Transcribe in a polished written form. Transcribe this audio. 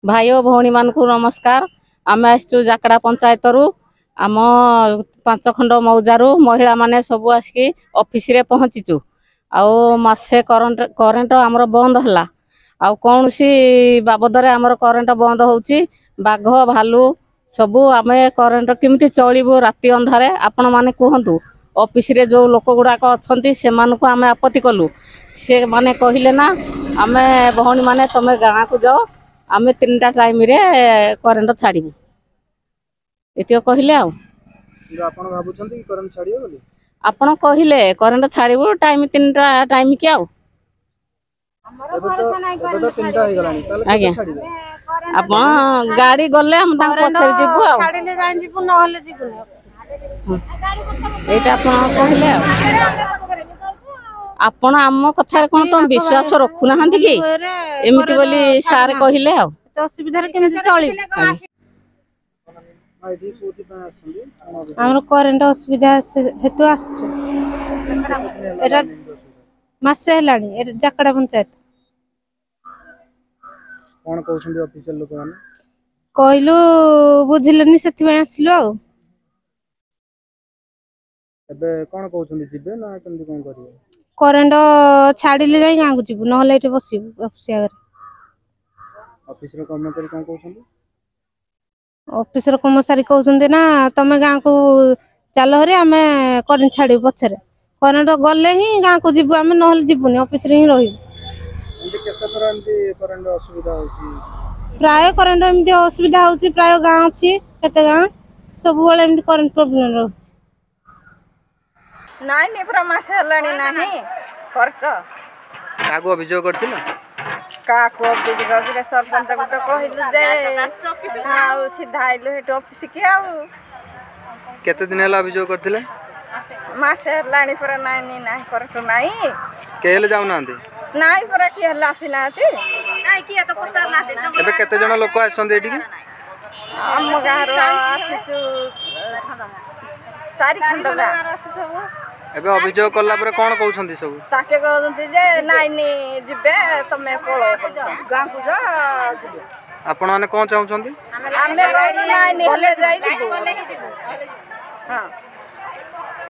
भाई और भौणी मानक नमस्कार। आम आसचु जाकड़ा पंचायत रु आम 5 खंड मौजारू महिला माने सब आसिक ऑफिस रे पहुँचीचु। आसे करेन्ट आमर बंद है आ कौन सी बाबद आमर करेन्ट बंद होची बाघ भालू सबू आम करेन्ट केमती चलू राति अंधारे आपण माने कहतु। ऑफिस रे जो लोक गुड़ाक अच्छा से आम आपत्ति कलु से माने कहले ना आम भौणी माने तुम गाँ को जाओ आम 3टा टाइम रे करेन्ट छाड़ू ये कहले आपण कहले करेन्ट छाड़ू टाइम 3टा टाइम कि आज्ञा आप गाड़ी गले हम पछे जीवु कहले आपण आम कथा कौन तुम विश्वास रखुना कि एमती बोली सार कहले आमर करेन्ट असुविधा हेतु आसे है जाकड़ा पंचायत कौन कहउछन्ती ऑफिशियल लोक माने कहलु बुझिलेनी सेति आसलु एबे कौन कहउछन्ती जिबे ना केमती कोन करिवे करेन्ट छाड़िले जाई गाँ को जीवु नहले एटे बसिबु ऑफिस आगे ऑफिस रो कर्मचारी कोन कहउछन्ती ऑफिस रो कर्मचारी कहउछन्ती ना तमे गाँ को चलो हरे आमे करेन्ट छाड़िबु पछरे करेन्ट गले ही गाँ को जीवु आमे नहले जीवुनी ऑफिस रे ही रहिबु एंती केते थरा एंती करेन्ट असुविधा होची प्राय करेन्ट एमती असुविधा होची प्राय गाँ अछि केते गाँ सब बेले एमती करेन्ट प्रॉब्लम रहउची नाई नहीं पूरा मास हलानी नाही करक कागो अभियोग करथिला काको अभियोग करथिला सरपंच को तो कहिलु जे हां सीधा आइलु हेट ऑफिस के आउ केते दिन हला अभियोग करथिले मास हलानी पूरा नाई नाही करक नाई केले जाउ नांदे नाई पूरा के हला आसीनाती नाई के तो पचार नाते एबे केते जण लोक आछन एठी हम गारो आसीचु 4 खंड गाँ एबे अभियोग करला परे कोन कहउछन्ती सब ताके कहउछन्ती जे नाई नी जिबे तमे पळो गाँ को जा जिबे आपण माने कोन चाहुछन्ती आमे नाई नी हले जाई जिबो हां